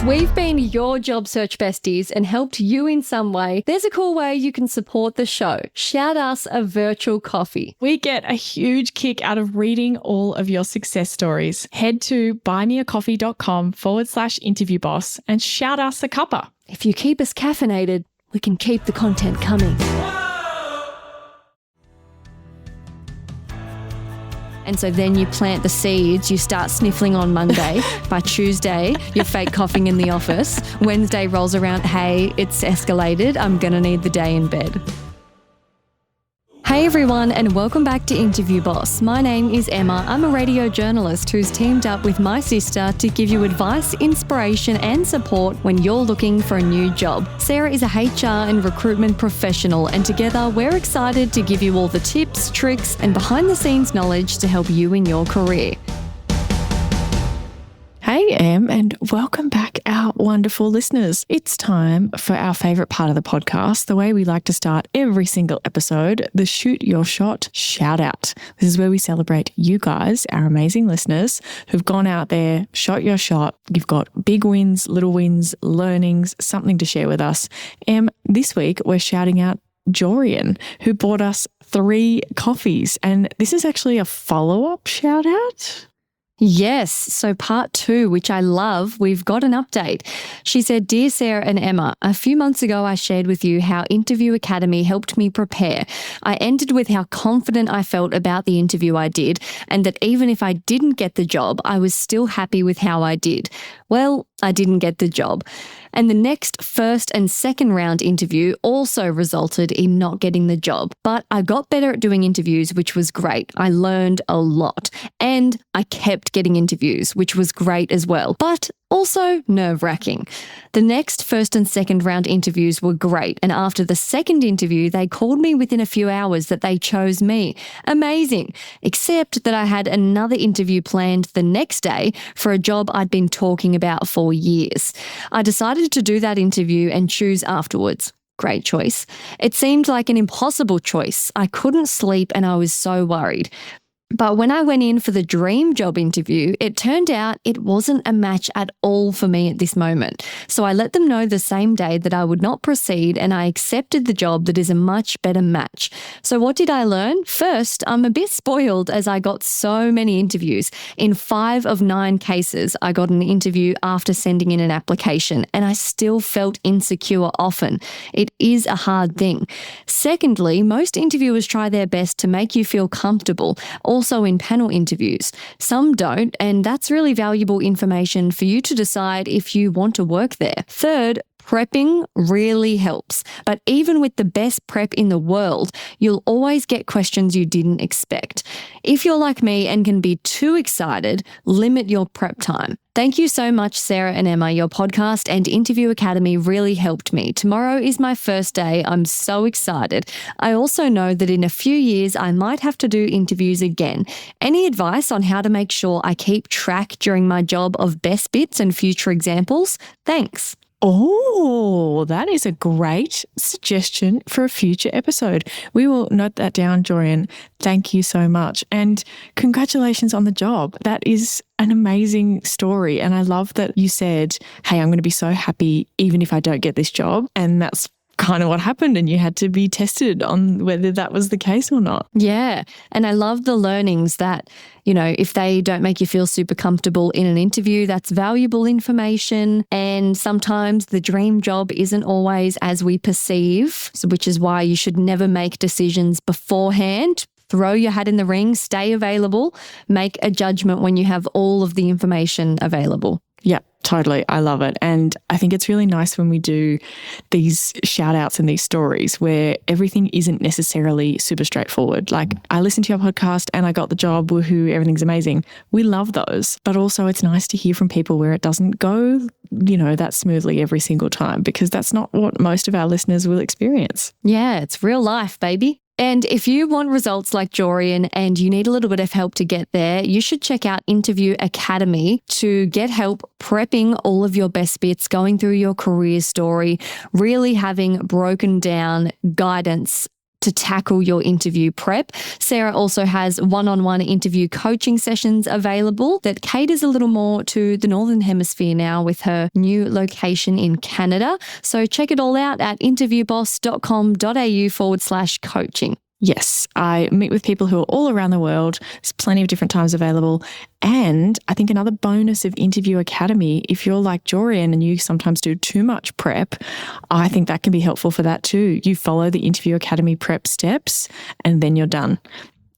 we've been your job search besties and helped you in some way, there's a cool way you can support the show. Shout us a virtual coffee. We get a huge kick out of reading all of your success stories. Head to buymeacoffee.com/interviewboss and shout us a cuppa. If you keep us caffeinated, we can keep the content coming. And so then you plant the seeds, you start sniffling on Monday. By Tuesday, you're fake coughing in the office. Wednesday rolls around, hey, it's escalated. I'm going to need the day in bed. Hey everyone, and welcome back to Interview Boss. My name is Emma. I'm a radio journalist who's teamed up with my sister to give you advice, inspiration and support when you're looking for a new job. Sarah is a HR and recruitment professional, and together we're excited to give you all the tips, tricks and behind the scenes knowledge to help you in your career. Hey Em, and welcome back our wonderful listeners. It's time for our favourite part of the podcast, the way we like to start every single episode, the Shoot Your Shot Shoutout. This is where we celebrate you guys, our amazing listeners, who've gone out there, shot your shot. You've got big wins, little wins, learnings, something to share with us. Em, this week we're shouting out Jorien, who bought us 3 coffees, and this is actually a follow-up shout out. Yes, so part 2, which I love, we've got an update. She said, Dear Sarah and Emma, a few months ago I shared with you how Interview Academy helped me prepare. I ended with how confident I felt about the interview I did, and that even if I didn't get the job, I was still happy with how I did. Well, I didn't get the job. And the next first and second round interview also resulted in not getting the job. But I got better at doing interviews, which was great. I learned a lot. And I kept getting interviews, which was great as well. But also nerve-wracking. The next first and second round interviews were great, and after the second interview, they called me within a few hours that they chose me. Amazing. Except that I had another interview planned the next day for a job I'd been talking about for years. I decided to do that interview and choose afterwards. Great choice. It seemed like an impossible choice. I couldn't sleep and I was so worried. But when I went in for the dream job interview, it turned out it wasn't a match at all for me at this moment. So I let them know the same day that I would not proceed, and I accepted the job that is a much better match. So what did I learn? First, I'm a bit spoiled as I got so many interviews. In 5 of 9 cases, I got an interview after sending in an application, and I still felt insecure often. It is a hard thing. Secondly, most interviewers try their best to make you feel comfortable, also in panel interviews. Some don't, and that's really valuable information for you to decide if you want to work there. Third, prepping really helps, but even with the best prep in the world, you'll always get questions you didn't expect. If you're like me and can be too excited, limit your prep time. Thank you so much, Sarah and Emma. Your podcast and Interview Academy really helped me. Tomorrow is my first day. I'm so excited. I also know that in a few years, I might have to do interviews again. Any advice on how to make sure I keep track during my job of best bits and future examples? Thanks. Oh, that is a great suggestion for a future episode. We will note that down, Jorien. Thank you so much. And congratulations on the job. That is an amazing story. And I love that you said, hey, I'm going to be so happy even if I don't get this job. And that's kind of what happened, and you had to be tested on whether that was the case or not. Yeah. And I love the learnings that, you know, if they don't make you feel super comfortable in an interview, that's valuable information. And sometimes the dream job isn't always as we perceive, which is why you should never make decisions beforehand. Throw your hat in the ring, stay available, make a judgment when you have all of the information available. Yeah, totally. I love it. And I think it's really nice when we do these shout outs and these stories where everything isn't necessarily super straightforward. Like, I listened to your podcast and I got the job, woohoo, everything's amazing. We love those. But also it's nice to hear from people where it doesn't go, you know, that smoothly every single time, because that's not what most of our listeners will experience. Yeah, it's real life, baby. And if you want results like Jorien and you need a little bit of help to get there, you should check out Interview Academy to get help prepping all of your best bits, going through your career story, really having broken down guidance to to tackle your interview prep. Sarah also has one-on-one interview coaching sessions available that caters a little more to the Northern Hemisphere now with her new location in Canada. So check it all out at interviewboss.com.au/coaching. Yes, I meet with people who are all around the world. There's plenty of different times available. And I think another bonus of Interview Academy, if you're like Jorien and you sometimes do too much prep, I think that can be helpful for that too. You follow the Interview Academy prep steps and then you're done.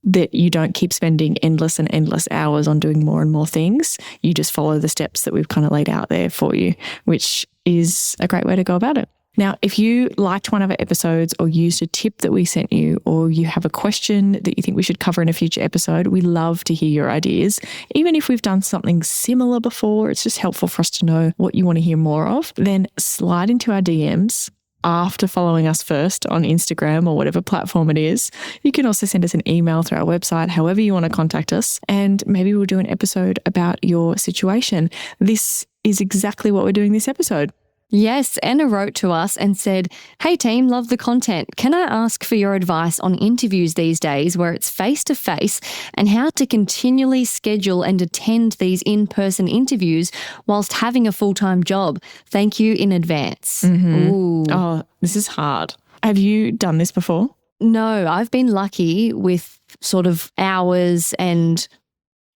That you don't keep spending endless and endless hours on doing more and more things. You just follow the steps that we've kind of laid out there for you, which is a great way to go about it. Now, if you liked one of our episodes or used a tip that we sent you, or you have a question that you think we should cover in a future episode, we love to hear your ideas. Even if we've done something similar before, it's just helpful for us to know what you want to hear more of. Then slide into our DMs after following us first on Instagram or whatever platform it is. You can also send us an email through our website, however you want to contact us, and maybe we'll do an episode about your situation. This is exactly what we're doing this episode. Yes, Anna wrote to us and said, "Hey team, love the content. Can I ask for your advice on interviews these days where it's face-to-face and how to continually schedule and attend these in-person interviews whilst having a full-time job? Thank you in advance." Ooh. Oh, this is hard. Have you done this before? No, I've been lucky with sort of hours and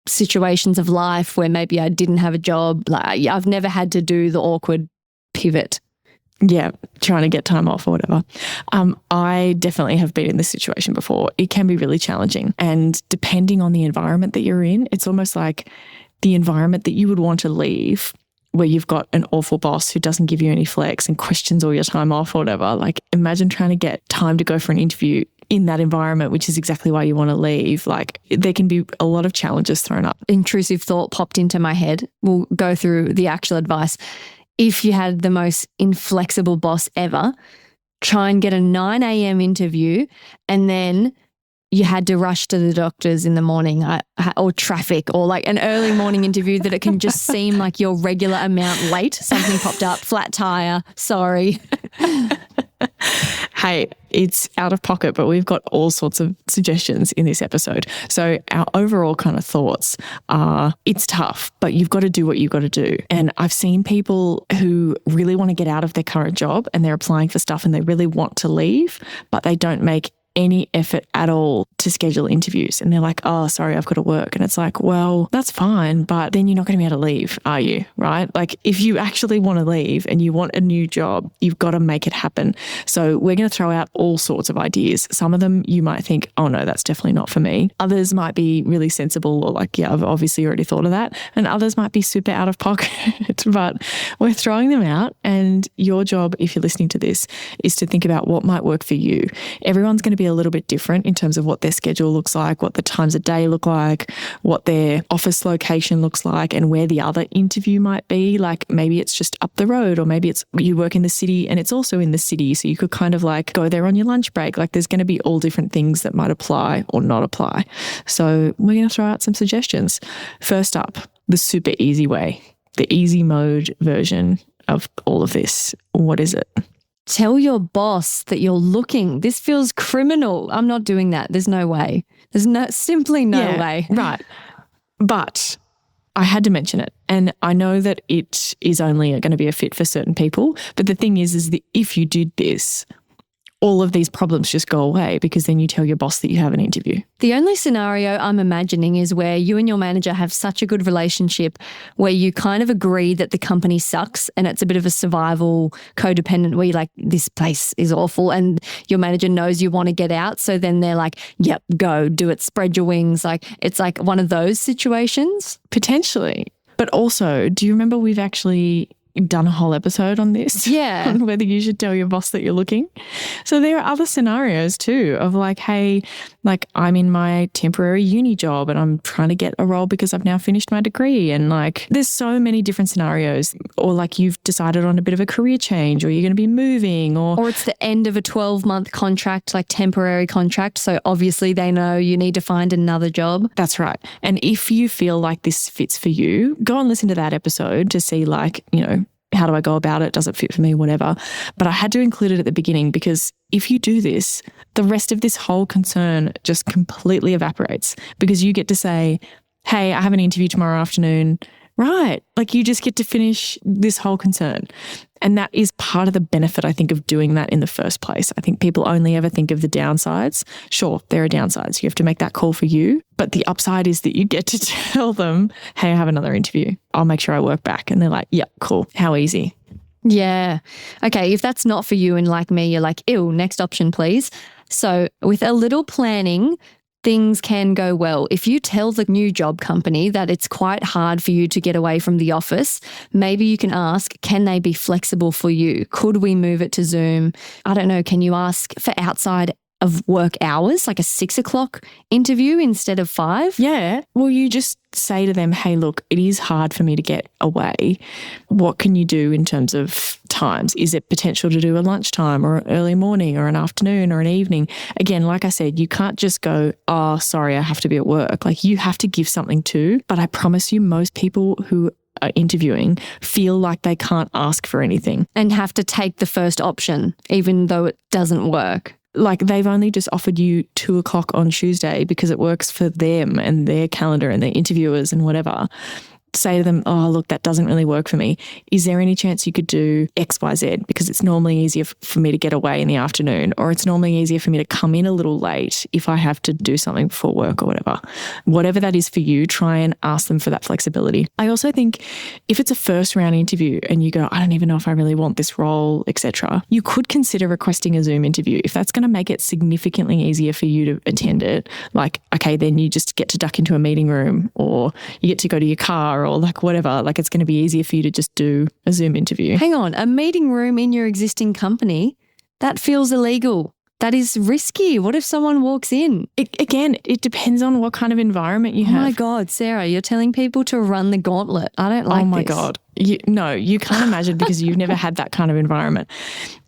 situations of life where maybe I didn't have a job. Like, I've never had to do the awkward pivot. Yeah, trying to get time off or whatever. I definitely have been in this situation before. It can be really challenging. And depending on the environment that you're in, it's almost like the environment that you would want to leave, where you've got an awful boss who doesn't give you any flex and questions all your time off or whatever. Like, imagine trying to get time to go for an interview in that environment, which is exactly why you want to leave. Like, there can be a lot of challenges thrown up. Intrusive thought popped into my head. We'll go through the actual advice. If you had the most inflexible boss ever, try and get a 9 a.m. interview and then you had to rush to the doctors in the morning or traffic or like an early morning interview that it can just seem like your regular amount late. Something popped up, flat tire, sorry. Hey, it's out of pocket, but we've got all sorts of suggestions in this episode. So our overall kind of thoughts are, it's tough, but you've got to do what you've got to do. And I've seen people who really want to get out of their current job and they're applying for stuff and they really want to leave, but they don't make any effort at all to schedule interviews. And they're like, "Oh, sorry, I've got to work." And it's like, well, that's fine, but then you're not going to be able to leave, are you? Right? Like, if you actually want to leave and you want a new job, you've got to make it happen. So we're going to throw out all sorts of ideas. Some of them you might think, "Oh no, that's definitely not for me." Others might be really sensible or like, "Yeah, I've obviously already thought of that." And others might be super out of pocket, but we're throwing them out. And your job, if you're listening to this, is to think about what might work for you. Everyone's going to be a little bit different in terms of what their schedule looks like, what the times of day look like, what their office location looks like, and where the other interview might be. Like, maybe it's just up the road, or maybe it's you work in the city and it's also in the city. So you could kind of like go there on your lunch break. Like, there's going to be all different things that might apply or not apply. So we're going to throw out some suggestions. First up, the super easy way, the easy mode version of all of this. What is it? Tell your boss that you're looking. This feels criminal. I'm not doing that. There's no way. There's simply no way. Right. But I had to mention it. And I know that it is only going to be a fit for certain people. But the thing is that if you did this, all of these problems just go away because then you tell your boss that you have an interview. The only scenario I'm imagining is where you and your manager have such a good relationship where you kind of agree that the company sucks and it's a bit of a survival codependent where you're like, "This place is awful," and your manager knows you want to get out. So then they're like, "Yep, go, do it, spread your wings." Like, it's like one of those situations. Potentially. But also, do you remember we've actually done a whole episode on this? Yeah. On whether you should tell your boss that you're looking. So there are other scenarios too of like, hey, like I'm in my temporary uni job and I'm trying to get a role because I've now finished my degree. And like, there's so many different scenarios. Or like you've decided on a bit of a career change, or you're going to be moving, or it's the end of a 12-month contract, like temporary contract. So obviously they know you need to find another job. That's right. And if you feel like this fits for you, go and listen to that episode to see like, you know, How do I go about it? Does it fit for me? Whatever. But I had to include it at the beginning because if you do this, the rest of this whole concern just completely evaporates because you get to say, hey, I have an interview tomorrow afternoon. Right. Like you just get to finish this whole concern. And that is part of the benefit, I think, of doing that in the first place. I think people only ever think of the downsides. Sure, there are downsides. You have to make that call for you. But the upside is that you get to tell them, hey, I have another interview. I'll make sure I work back. And they're like, yeah, cool. How easy. Yeah. Okay. If that's not for you and like me, you're like, ew, next option, please. So with a little planning, things can go well. If you tell the new job company that it's quite hard for you to get away from the office, maybe you can ask, can they be flexible for you? Could we move it to Zoom? I don't know. Can you ask for outside of work hours, like a 6 o'clock interview instead of 5? Yeah. Well, you just say to them, hey, look, it is hard for me to get away. What can you do in terms of times? Is it potential to do a lunchtime or an early morning or an afternoon or an evening? Again, like I said, you can't just go, oh, sorry, I have to be at work. Like you have to give something too. But I promise you, most people who are interviewing feel like they can't ask for anything. And have to take the first option, even though it doesn't work. Like they've only just offered you 2 o'clock on Tuesday because it works for them and their calendar and their interviewers and whatever. Say to them, oh, look, that doesn't really work for me. Is there any chance you could do X, Y, Z? Because it's normally easier for me to get away in the afternoon, or it's normally easier for me to come in a little late if I have to do something before work or whatever. Whatever that is for you, try and ask them for that flexibility. I also think if it's a first round interview and you go, I don't even know if I really want this role, etc., you could consider requesting a Zoom interview. If that's going to make it significantly easier for you to attend it, like, okay, then you just get to duck into a meeting room or you get to go to your car or like whatever, like it's going to be easier for you to just do a Zoom interview. Hang on, a meeting room in your existing company? That feels illegal. That is risky. What if someone walks in? It depends on what kind of environment you have. Oh my God, Sarah, you're telling people to run the gauntlet. I don't like this. Oh my God. You can't imagine because you've never had that kind of environment.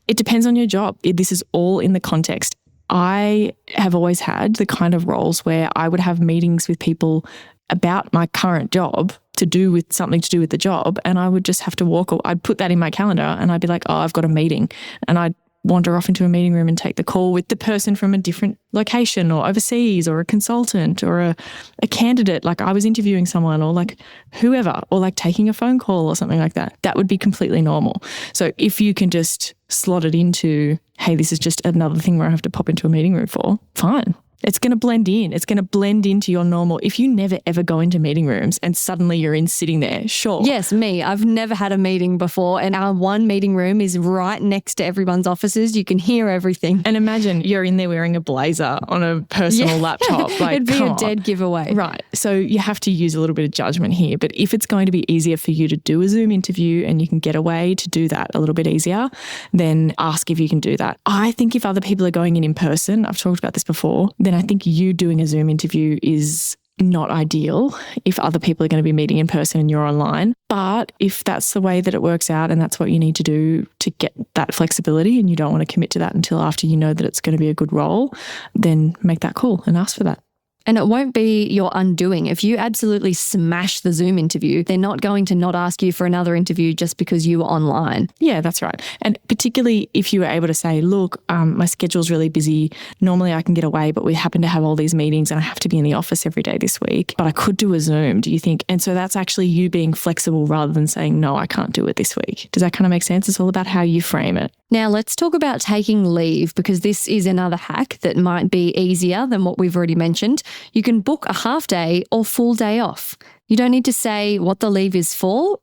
It depends on your job. This is all in the context. I have always had the kind of roles where I would have meetings with people about my current job to do with something to do with the job. And I would just have to I'd put that in my calendar and I'd be like, oh, I've got a meeting. And I'd wander off into a meeting room and take the call with the person from a different location or overseas or a consultant or a candidate. Like I was interviewing someone or like whoever, or like taking a phone call or something like that. That would be completely normal. So if you can just slot it into, hey, this is just another thing where I have to pop into a meeting room for, fine. It's going to blend in. It's going to blend into your normal. If you never ever go into meeting rooms and suddenly you're in sitting there, sure. Yes, me. I've never had a meeting before and our one meeting room is right next to everyone's offices. You can hear everything. And imagine you're in there wearing a blazer on a personal laptop. Like, it'd be a dead giveaway. Right. So you have to use a little bit of judgment here. But if it's going to be easier for you to do a Zoom interview and you can get away to do that a little bit easier, then ask if you can do that. I think if other people are going in person, I've talked about this before, then I think you doing a Zoom interview is not ideal if other people are going to be meeting in person and you're online. But if that's the way that it works out and that's what you need to do to get that flexibility and you don't want to commit to that until after you know that it's going to be a good role, then make that call and ask for that. And it won't be your undoing. If you absolutely smash the Zoom interview, they're not going to not ask you for another interview just because you were online. Yeah, that's right. And particularly if you were able to say, look, my schedule's really busy. Normally I can get away, but we happen to have all these meetings and I have to be in the office every day this week. But I could do a Zoom, do you think? And so that's actually you being flexible rather than saying, no, I can't do it this week. Does that kind of make sense? It's all about how you frame it. Now let's talk about taking leave because this is another hack that might be easier than what we've already mentioned. You can book a half day or full day off. You don't need to say what the leave is for.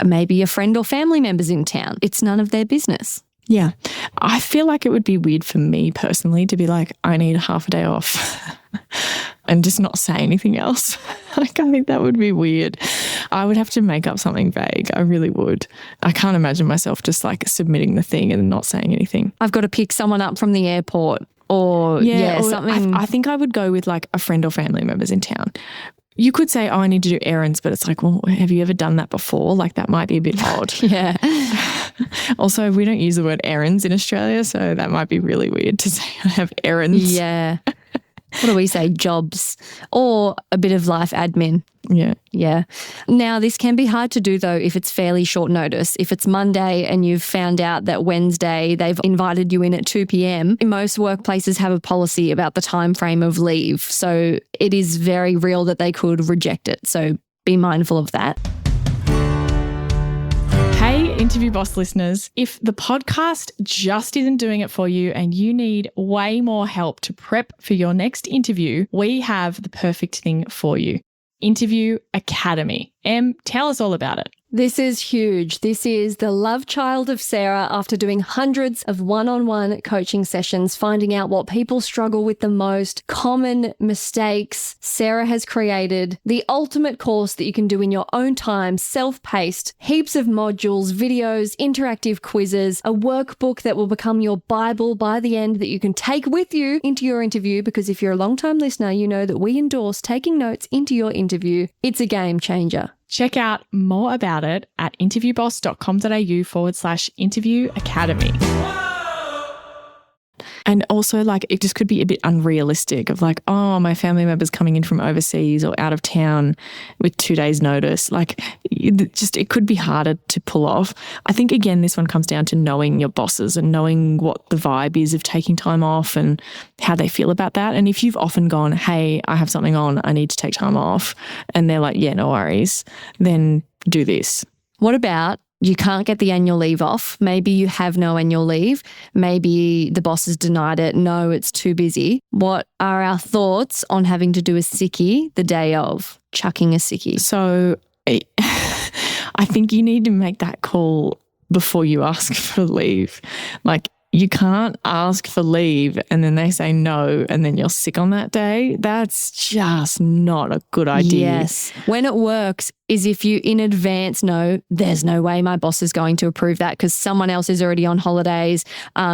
Maybe a friend or family member's in town. It's none of their business. Yeah. I feel like it would be weird for me personally to be like, I need half a day off and just not say anything else. Like, I think that would be weird. I would have to make up something vague. I really would. I can't imagine myself just like submitting the thing and not saying anything. I've got to pick someone up from the airport or something. I think I would go with like a friend or family members in town. You could say, oh, I need to do errands, but it's like, well, have you ever done that before? Like that might be a bit odd. Yeah. Also, we don't use the word errands in Australia, so that might be really weird to say I have errands. Yeah. what do we say, jobs or a bit of life admin. Yeah. Yeah. Now, this can be hard to do, though, if it's fairly short notice. If it's Monday and you've found out that Wednesday they've invited you in at 2 p.m, most workplaces have a policy about the time frame of leave. So it is very real that they could reject it. So be mindful of that. Hey, Interview Boss listeners, if the podcast just isn't doing it for you and you need way more help to prep for your next interview, we have the perfect thing for you. Interview Academy. Em, tell us all about it. This is huge. This is the love child of Sarah after doing hundreds of one-on-one coaching sessions, finding out what people struggle with the most, common mistakes. Sarah has created the ultimate course that you can do in your own time, self-paced, heaps of modules, videos, interactive quizzes, a workbook that will become your Bible by the end that you can take with you into your interview, because if you're a long-time listener, you know that we endorse taking notes into your interview. It's a game changer. Check out more about it at interviewboss.com.au/interview academy. And also, like, it just could be a bit unrealistic of like, oh, my family member's coming in from overseas or out of town with 2 days notice. Like, it could be harder to pull off. I think, again, this one comes down to knowing your bosses and knowing what the vibe is of taking time off and how they feel about that. And if you've often gone, hey, I have something on, I need to take time off, and they're like, yeah, no worries, then do this. What about you can't get the annual leave off? Maybe you have no annual leave. Maybe the boss has denied it. No, it's too busy. What are our thoughts on having to do a sickie the day of, chucking a sickie? So I think you need to make that call before you ask for leave. Like, you can't ask for leave and then they say no and then you're sick on that day. That's just not a good idea. Yes. When it works is if you in advance know there's no way my boss is going to approve that because someone else is already on holidays.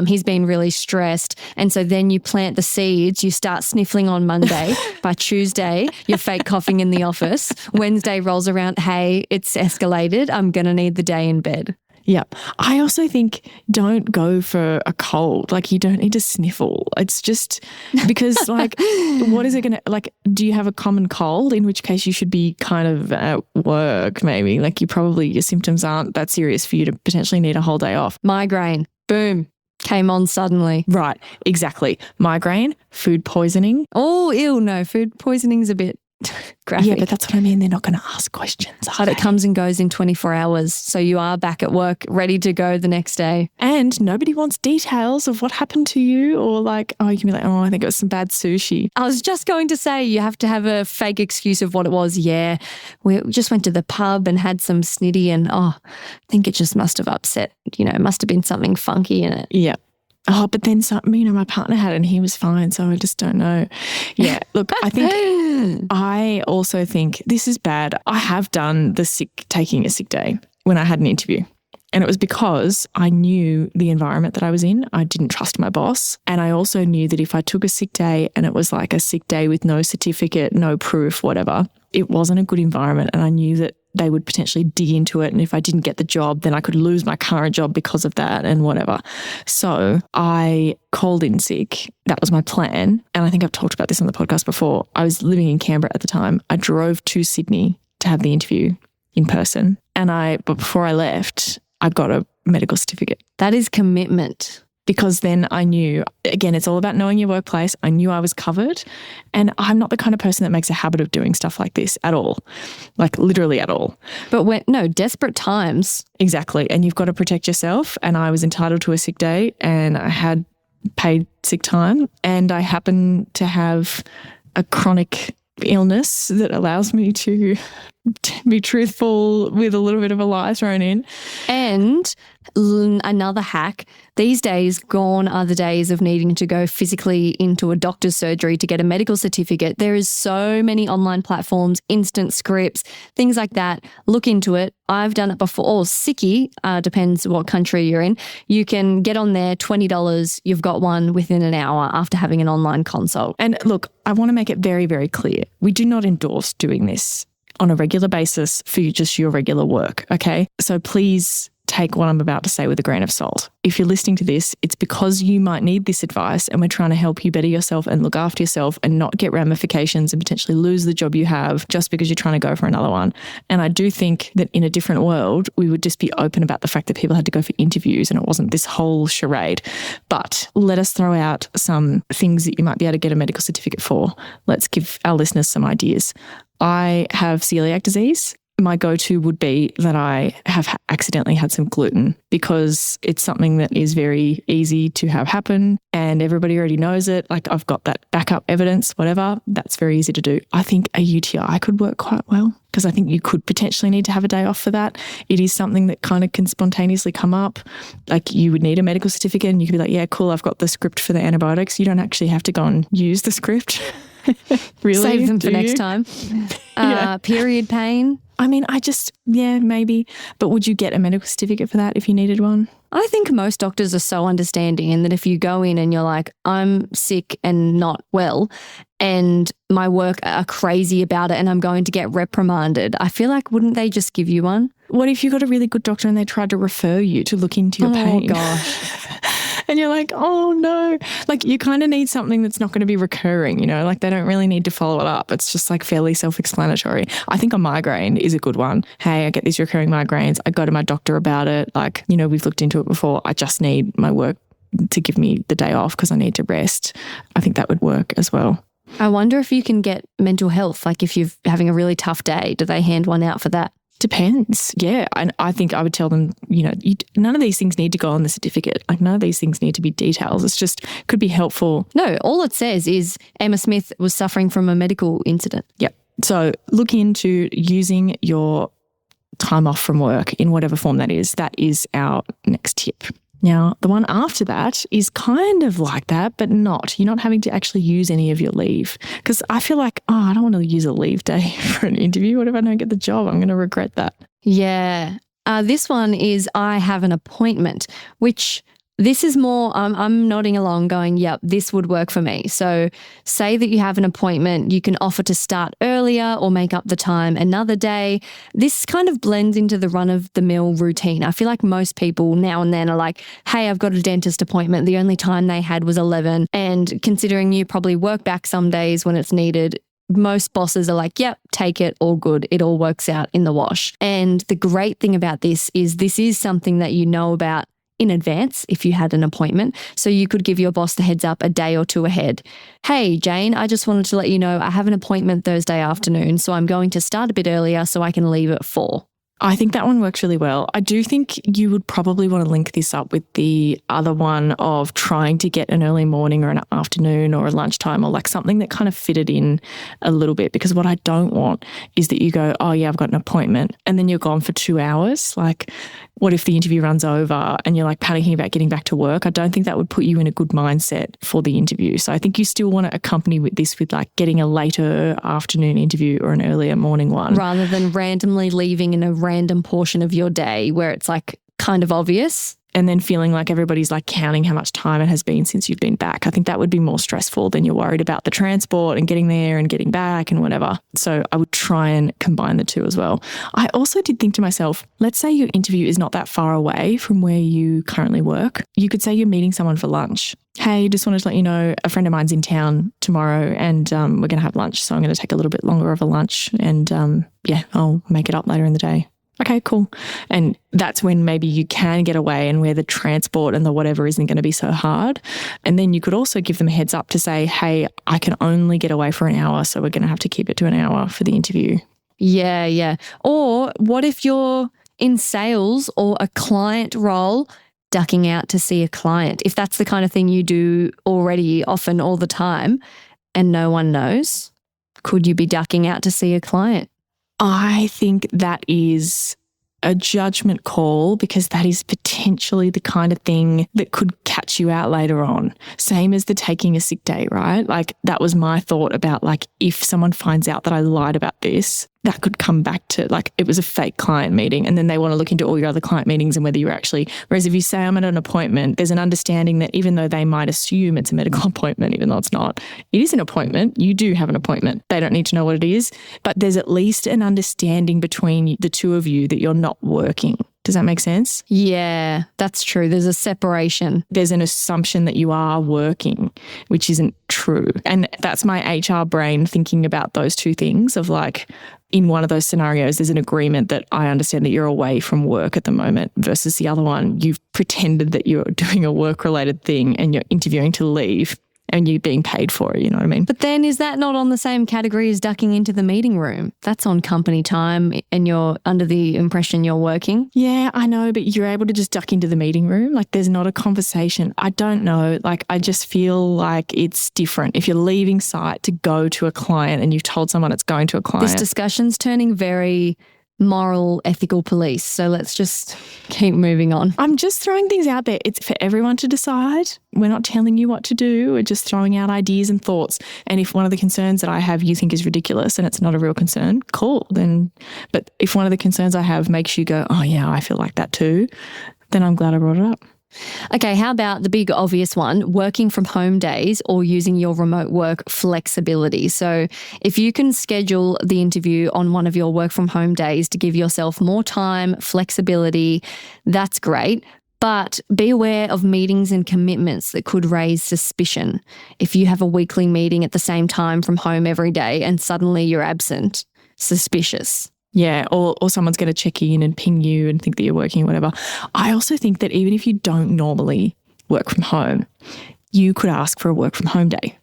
He's been really stressed. And so then you plant the seeds. You start sniffling on Monday. By Tuesday, you're fake coughing in the office. Wednesday rolls around. Hey, it's escalated. I'm going to need the day in bed. Yeah. I also think don't go for a cold. Like, you don't need to sniffle. It's just because, like, what is it going to, like, do you have a common cold? In which case you should be kind of at work maybe. Like, your symptoms aren't that serious for you to potentially need a whole day off. Migraine. Boom. Came on suddenly. Right. Exactly. Migraine, food poisoning. Oh, ew. No, food poisoning's a bit graphic. Yeah, but that's what I mean. They're not going to ask questions. But it comes and goes in 24 hours. So you are back at work, ready to go the next day. And nobody wants details of what happened to you, or like, oh, you can be like, oh, I think it was some bad sushi. I was just going to say you have to have a fake excuse of what it was. Yeah, we just went to the pub and had some snitty and, I think it just must have upset, must have been something funky in it. Yeah. Oh, but then my partner had it and he was fine, so I just don't know. Yeah, look, I also think this is bad. I have done taking a sick day when I had an interview. And it was because I knew the environment that I was in. I didn't trust my boss. And I also knew that if I took a sick day and it was like a sick day with no certificate, no proof, whatever, it wasn't a good environment. And I knew that they would potentially dig into it. And if I didn't get the job, then I could lose my current job because of that and whatever. So I called in sick. That was my plan. And I think I've talked about this on the podcast before. I was living in Canberra at the time. I drove to Sydney to have the interview in person. But before I left, I got a medical certificate. That is commitment. Because then I knew, again, it's all about knowing your workplace. I knew I was covered, and I'm not the kind of person that makes a habit of doing stuff like this at all, like literally at all. But desperate times. Exactly. And you've got to protect yourself. And I was entitled to a sick day and I had paid sick time, and I happen to have a chronic illness that allows me to be truthful with a little bit of a lie thrown in. And another hack, these days gone are the days of needing to go physically into a doctor's surgery to get a medical certificate. There is so many online platforms, instant scripts, things like that. Look into it. I've done it before. Or Sickie, depends what country you're in. You can get on there, $20. You've got one within an hour after having an online consult. And look, I want to make it very, very clear. We do not endorse doing this on a regular basis for just your regular work, okay? So please take what I'm about to say with a grain of salt. If you're listening to this, it's because you might need this advice and we're trying to help you better yourself and look after yourself and not get ramifications and potentially lose the job you have just because you're trying to go for another one. And I do think that in a different world, we would just be open about the fact that people had to go for interviews and it wasn't this whole charade. But let us throw out some things that you might be able to get a medical certificate for. Let's give our listeners some ideas. I have celiac disease. My go-to would be that I have accidentally had some gluten because it's something that is very easy to have happen and everybody already knows it. Like I've got that backup evidence, whatever. That's very easy to do. I think a UTI could work quite well because I think you could potentially need to have a day off for that. It is something that kind of can spontaneously come up. Like you would need a medical certificate and you could be like, yeah, cool, I've got the script for the antibiotics. You don't actually have to go and use the script. Really? Save them for next time. Period pain. I mean, maybe. But would you get a medical certificate for that if you needed one? I think most doctors are so understanding and that if you go in and you're like, I'm sick and not well and my work are crazy about it and I'm going to get reprimanded, I feel like wouldn't they just give you one? What if you got a really good doctor and they tried to refer you to look into your pain? Oh, gosh. And you're like, oh, no. Like you kind of need something that's not going to be recurring, you know, like they don't really need to follow it up. It's just like fairly self-explanatory. I think a migraine is a good one. Hey, I get these recurring migraines. I go to my doctor about it. Like, you know, we've looked into it before. I just need my work to give me the day off because I need to rest. I think that would work as well. I wonder if you can get mental health. Like if you're having a really tough day, do they hand one out for that? Depends. Yeah. And I think I would tell them, you know, none of these things need to go on the certificate. Like none of these things need to be details. It's just could be helpful. No, all it says is Emma Smith was suffering from a medical incident. Yep. So look into using your time off from work in whatever form that is. That is our next tip. Now, the one after that is kind of like that, but not. You're not having to actually use any of your leave. Because I feel like, I don't want to use a leave day for an interview. What if I don't get the job? I'm going to regret that. Yeah. This one is I have an appointment, which this is more, I'm nodding along going, yep, this would work for me. So say that you have an appointment, you can offer to start earlier or make up the time another day. This kind of blends into the run-of-the-mill routine. I feel like most people now and then are like, hey, I've got a dentist appointment. The only time they had was 11. And considering you probably work back some days when it's needed, most bosses are like, yep, take it, all good. It all works out in the wash. And the great thing about this is something that you know about in advance if you had an appointment. So you could give your boss the heads up a day or two ahead. Hey, Jane, I just wanted to let you know I have an appointment Thursday afternoon, so I'm going to start a bit earlier so I can leave at 4. I think that one works really well. I do think you would probably want to link this up with the other one of trying to get an early morning or an afternoon or a lunchtime or like something that kind of fitted in a little bit, because what I don't want is that you go, oh yeah, I've got an appointment and then you're gone for 2 hours. Like what if the interview runs over and you're like panicking about getting back to work? I don't think that would put you in a good mindset for the interview. So I think you still want to accompany with this with like getting a later afternoon interview or an earlier morning one. Rather than randomly leaving in a random portion of your day where it's like kind of obvious. And then feeling like everybody's like counting how much time it has been since you've been back. I think that would be more stressful than you're worried about the transport and getting there and getting back and whatever. So I would try and combine the two as well. I also did think to myself, let's say your interview is not that far away from where you currently work. You could say you're meeting someone for lunch. Hey, just wanted to let you know a friend of mine's in town tomorrow and we're going to have lunch. So I'm going to take a little bit longer of a lunch and I'll make it up later in the day. Okay, cool. And that's when maybe you can get away and where the transport and the whatever isn't going to be so hard. And then you could also give them a heads up to say, hey, I can only get away for an hour, so we're going to have to keep it to an hour for the interview. Yeah. Or what if you're in sales or a client role, ducking out to see a client? If that's the kind of thing you do already often all the time and no one knows, could you be ducking out to see a client? I think that is a judgment call because that is potentially the kind of thing that could catch you out later on. Same as the taking a sick day, right? Like that was my thought about like if someone finds out that I lied about this, that could come back to like it was a fake client meeting and then they want to look into all your other client meetings and whether you're actually, whereas if you say I'm at an appointment, there's an understanding that even though they might assume it's a medical appointment, even though it's not, it is an appointment. You do have an appointment. They don't need to know what it is, but there's at least an understanding between the two of you that you're not working. Does that make sense? Yeah, that's true. There's a separation. There's an assumption that you are working, which isn't true. And that's my HR brain thinking about those two things of like, in one of those scenarios, there's an agreement that I understand that you're away from work at the moment versus the other one, you've pretended that you're doing a work-related thing and you're interviewing to leave and you're being paid for it, you know what I mean? But then is that not on the same category as ducking into the meeting room? That's on company time and you're under the impression you're working. Yeah, I know, but you're able to just duck into the meeting room. Like there's not a conversation. I don't know. Like I just feel like it's different. If you're leaving site to go to a client and you've told someone it's going to a client. This discussion's turning very moral, ethical police. So let's just keep moving on. I'm just throwing things out there. It's for everyone to decide. We're not telling you what to do. We're just throwing out ideas and thoughts. And if one of the concerns that I have you think is ridiculous and it's not a real concern, cool. Then, but if one of the concerns I have makes you go, oh yeah, I feel like that too, then I'm glad I brought it up. Okay, how about the big obvious one, working from home days or using your remote work flexibility? So if you can schedule the interview on one of your work from home days to give yourself more time, flexibility, that's great. But be aware of meetings and commitments that could raise suspicion. If you have a weekly meeting at the same time from home every day and suddenly you're absent, suspicious. Yeah, or someone's going to check in and ping you and think that you're working or whatever. I also think that even if you don't normally work from home, you could ask for a work from home day.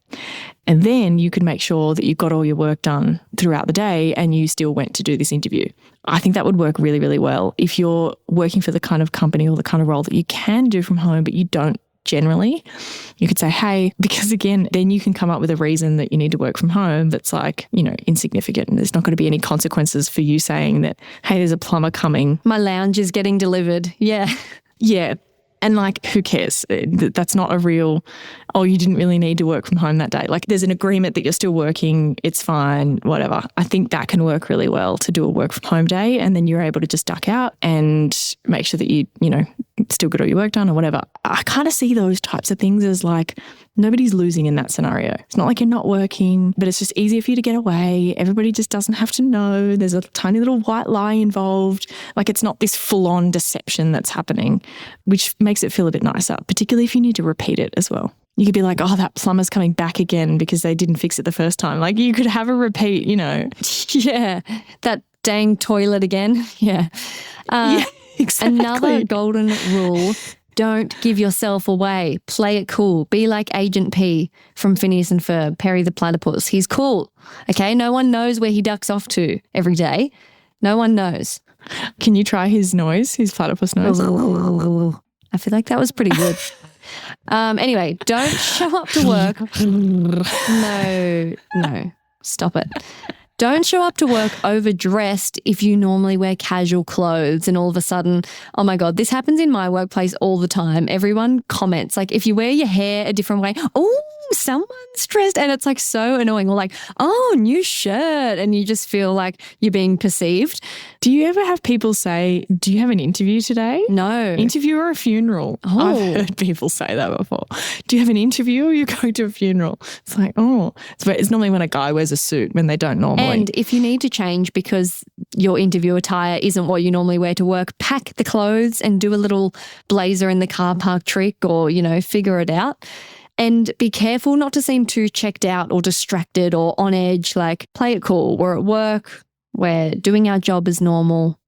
And then you could make sure that you got all your work done throughout the day and you still went to do this interview. I think that would work really, really well. If you're working for the kind of company or the kind of role that you can do from home, but you don't generally, you could say, hey, because again, then you can come up with a reason that you need to work from home that's like, you know, insignificant. And there's not going to be any consequences for you saying that, hey, there's a plumber coming. My lounge is getting delivered. Yeah. Yeah. And like, who cares? That's not a real, oh, you didn't really need to work from home that day. Like there's an agreement that you're still working. It's fine, whatever. I think that can work really well to do a work from home day. And then you're able to just duck out and make sure that you know, still get all your work done or whatever. I kind of see those types of things as like nobody's losing in that scenario. It's not like you're not working, but it's just easier for you to get away. Everybody just doesn't have to know. There's a tiny little white lie involved. Like it's not this full-on deception that's happening, which makes it feel a bit nicer, particularly if you need to repeat it as well. You could be like, oh, that plumber's coming back again because they didn't fix it the first time. Like you could have a repeat, you know. Yeah, that dang toilet again. Yeah. Yeah, exactly. Another golden rule, don't give yourself away. Play it cool. Be like Agent P from Phineas and Ferb, Perry the Platypus. He's cool. Okay, no one knows where he ducks off to every day. No one knows. Can you try his noise, his platypus noise? I feel like that was pretty good. Anyway, don't show up to work. No, stop it. Don't show up to work overdressed if you normally wear casual clothes and all of a sudden, oh my God, this happens in my workplace all the time. Everyone comments, like if you wear your hair a different way, oh, someone's dressed, and it's like so annoying. Or like, oh, new shirt, and you just feel like you're being perceived. Do you ever have people say, do you have an interview today? No. Interview or a funeral? Oh. I've heard people say that before. Do you have an interview or you're going to a funeral? It's like, oh. It's normally when a guy wears a suit when they don't normally. And if you need to change because your interview attire isn't what you normally wear to work, pack the clothes and do a little blazer in the car park trick or, you know, figure it out. And be careful not to seem too checked out or distracted or on edge. Like, play it cool. We're at work. We're doing our job as normal.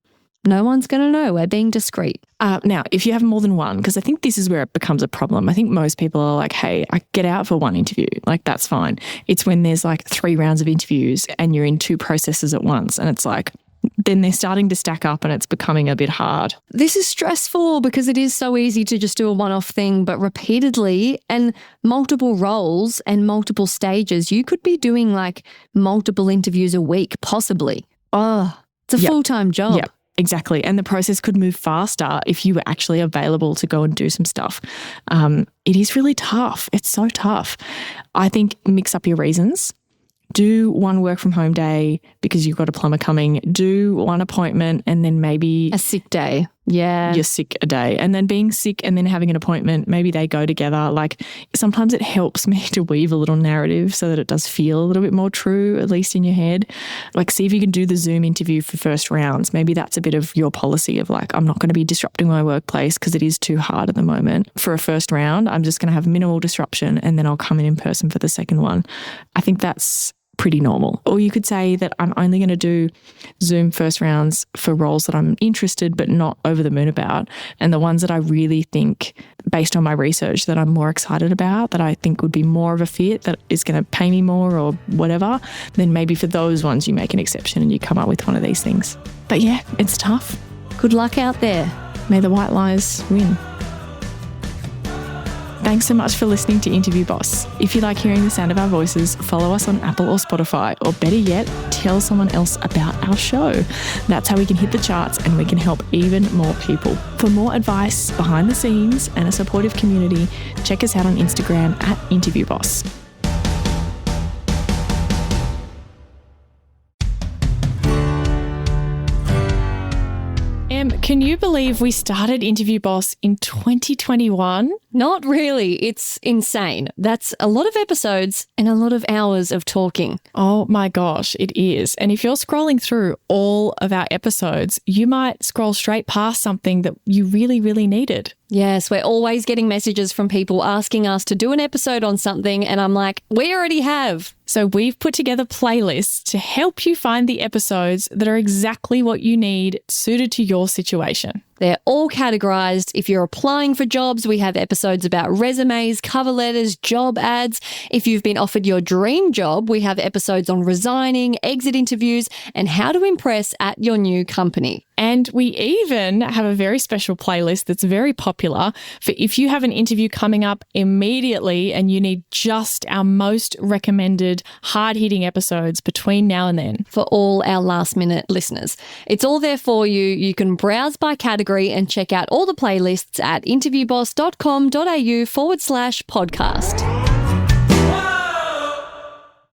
No one's going to know. We're being discreet. Now, if you have more than one, because I think this is where it becomes a problem. I think most people are like, hey, I get out for one interview. Like, that's fine. It's when there's like 3 rounds of interviews and you're in 2 processes at once. And it's like, then they're starting to stack up and it's becoming a bit hard. This is stressful because it is so easy to just do a one-off thing, but repeatedly and multiple roles and multiple stages, you could be doing like multiple interviews a week, possibly. Oh, it's a full-time job. Yeah, exactly. And the process could move faster if you were actually available to go and do some stuff. It is really tough. It's so tough. I think mix up your reasons. Do one work from home day because you've got a plumber coming. Do one appointment and then maybe a sick day. Yeah. you're sick a day. And then being sick and then having an appointment, maybe they go together. Like sometimes it helps me to weave a little narrative so that it does feel a little bit more true, at least in your head. Like see if you can do the Zoom interview for first rounds. Maybe that's a bit of your policy of like, I'm not going to be disrupting my workplace because it is too hard at the moment. For a first round, I'm just going to have minimal disruption and then I'll come in person for the second one. I think that's pretty normal. Or you could say that I'm only going to do Zoom first rounds for roles that I'm interested but not over the moon about. And the ones that I really think, based on my research, that I'm more excited about, that I think would be more of a fit, that is going to pay me more or whatever, then maybe for those ones you make an exception and you come up with one of these things. But yeah, it's tough. Good luck out there. May the white lies win. Thanks so much for listening to Interview Boss. If you like hearing the sound of our voices, follow us on Apple or Spotify, or better yet, tell someone else about our show. That's how we can hit the charts and we can help even more people. For more advice, behind the scenes, and a supportive community, check us out on Instagram at Interview Boss. Can you believe we started Interview Boss in 2021? Not really. It's insane. That's a lot of episodes and a lot of hours of talking. Oh my gosh, it is. And if you're scrolling through all of our episodes, you might scroll straight past something that you really, really needed. Yes, we're always getting messages from people asking us to do an episode on something, and I'm like, we already have. So we've put together playlists to help you find the episodes that are exactly what you need, suited to your situation. They're all categorized. If you're applying for jobs, we have episodes about resumes, cover letters, job ads. If you've been offered your dream job, we have episodes on resigning, exit interviews, and how to impress at your new company. And we even have a very special playlist that's very popular for if you have an interview coming up immediately and you need just our most recommended hard-hitting episodes between now and then. For all our last-minute listeners. It's all there for you. You can browse by category and check out all the playlists at interviewboss.com.au/podcast.